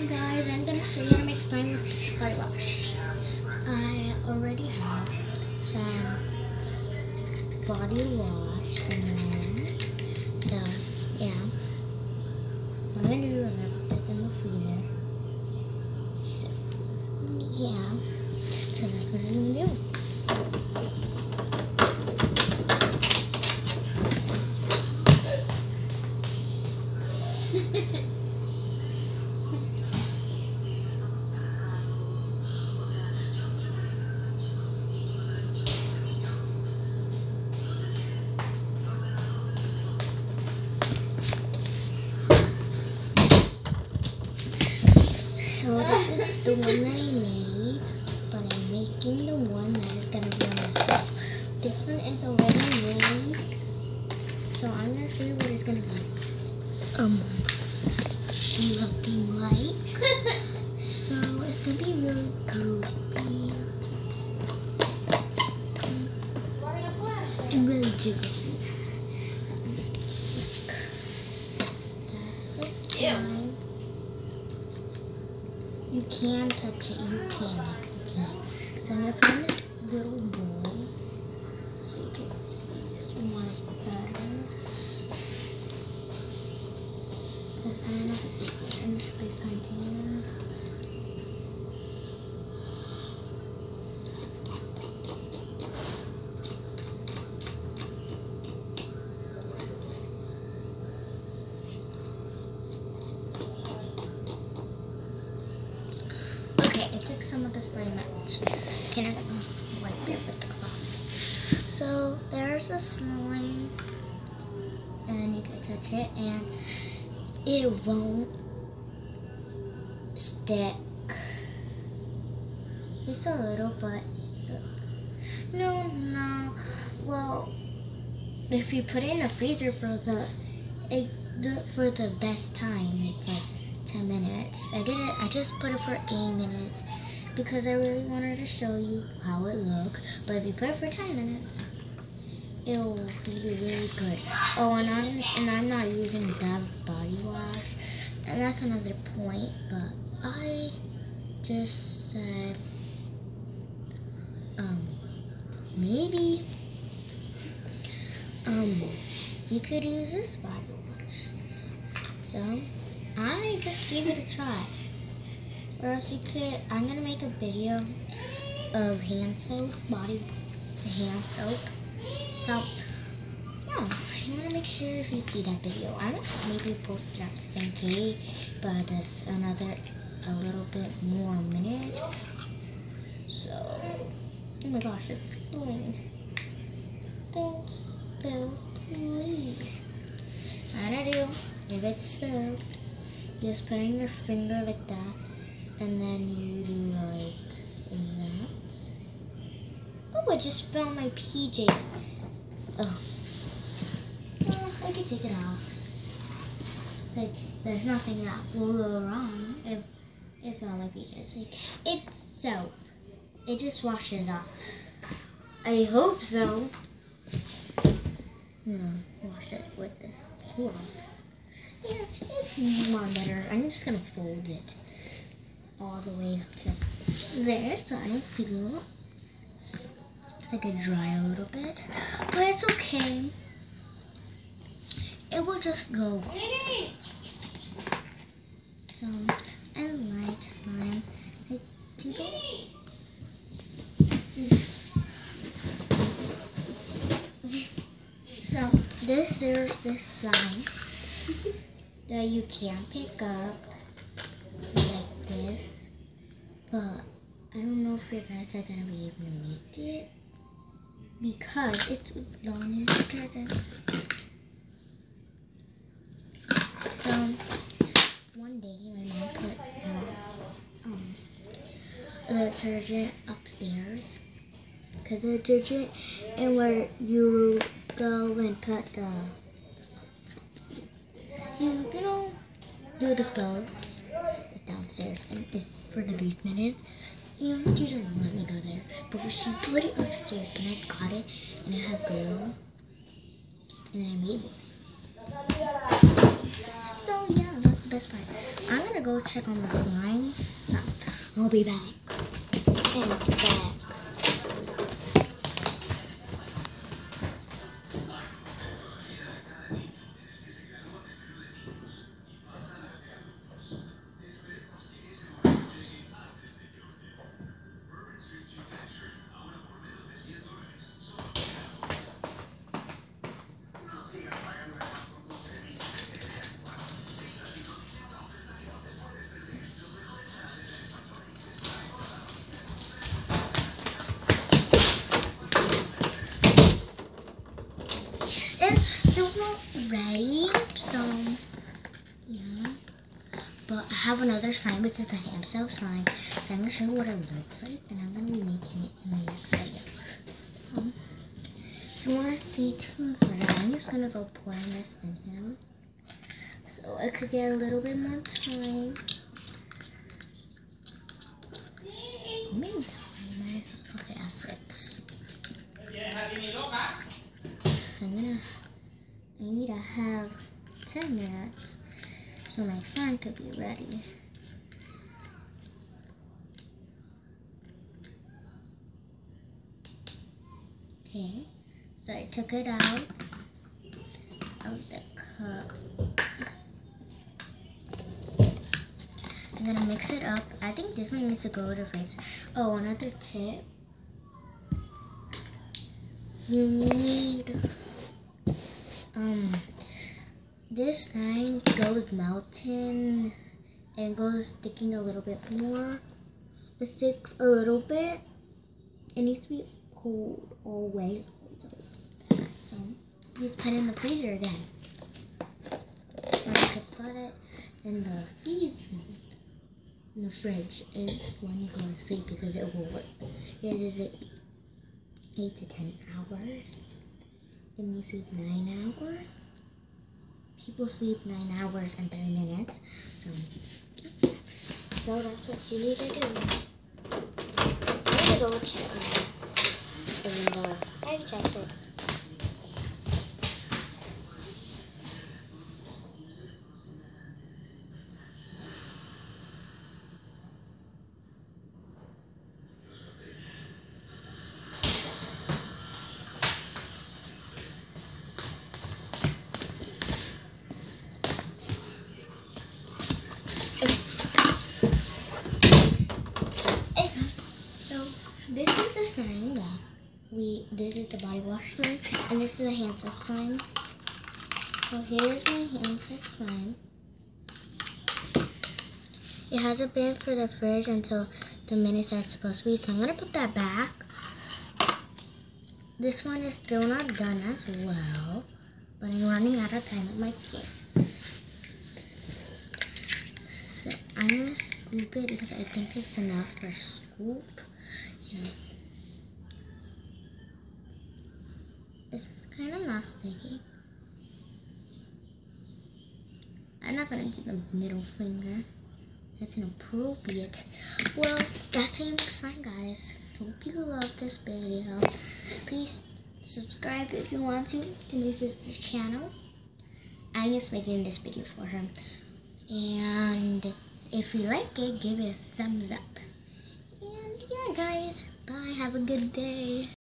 Guys, I'm gonna show you how to make slime with body wash. I already have some body wash in there. So yeah. What I'm gonna do is I'm gonna put this in the freezer. So yeah. So that's what I'm gonna do. So this is the one that I made, but I'm making the one that is gonna be on this bowl. This one is already made, so I'm gonna show you what it's gonna be. Looking like. So it's gonna be really goopy and really jiggly. That's the slime. You can touch it, you can. So I'm gonna put in this little bowl so you can see this much better. Because I'm gonna put this in this big container. I took some of the slime out. Can I wipe it with the cloth? So there's a slime, and you can touch it, and it won't stick. Just a little, but no. Well, if you put it in the freezer for the best time, like 10 minutes. I just put it for 8 minutes because I really wanted to show you how it looked. But if you put it for 10 minutes, it'll be really good. Oh, and I'm not using Dove body wash, and that's another point. But I just said maybe you could use this body wash. So I just gave it a try. Or else you could, I'm gonna make a video of hand soap, hand soap. So, yeah, I'm gonna make sure if you see that video. I don't know, maybe post it at the same day, but there's a little bit more minutes. So, oh my gosh, it's spilling. Don't spill, please. What I do, if it's spilled, just put in your finger like that, and then you do like that. Oh, I just found my PJs. Oh, well, I can take it off. Like, there's nothing that will go wrong if all my PJs. Like, it's soap. It just washes off. I hope so. Wash it with this cloth. Yeah, it's more better. I'm just gonna fold it all the way up to there, so I don't feel it's like it dry a little bit, but it's okay. It will just go. So I like slime. Like people. So there's this slime that you can pick up like this, but I don't know if you guys are gonna be able to make it because it's laundry detergent. So one day my mom put the detergent upstairs, because the detergent and where you go and put the do the clothes is downstairs, and it's for the basement is. She doesn't let me go there, but she put it upstairs, and I got it, and it had glue, and I made it. So yeah, that's best part. I'm gonna go check on the slime. So I'll be back in a sec. It's still not ready, so yeah. But I have another slime, which is a hamster slime. So I'm gonna show you what it looks like, and I'm gonna be making it in the next video. So if you wanna stay tuned for that, I'm just gonna go pouring this in here, so I could get a little bit more time. Okay, at 6. I need to have 10 minutes so my slime could be ready. Okay, so I took it out of the cup. I'm gonna mix it up. I think this one needs to go to the freezer. Oh, another tip. You need this slime goes melting and goes sticking a little bit more. It sticks a little bit. It needs to be cold always. So just put it in the freezer again. Or you could put it in the freezer, in the fridge, and when you go to sleep, because it will work. It is 8 to 10 hours. And you sleep 9 hours. People sleep 9 hours and 30 minutes. So that's what you need to do. I'm gonna go check on it. Even though I checked it. So this is the slime that this is the body wash slime, and this is the hand soap slime. So here's my hand soap slime. It hasn't been for the fridge until the minutes that's supposed to be, so I'm gonna put that back. This one is still not done as well, but I'm running out of time with my kid. So I'm gonna scoop it because I think it's enough for a scoop. Yeah. It's kind of not sticky. I'm not gonna do the middle finger. That's inappropriate. Well, that's how you make slime, guys. Hope you love this video. Please subscribe if you want to my sister's channel. I'm just making this video for her. And if you like it, give it a thumbs up. And yeah, guys, bye. Have a good day.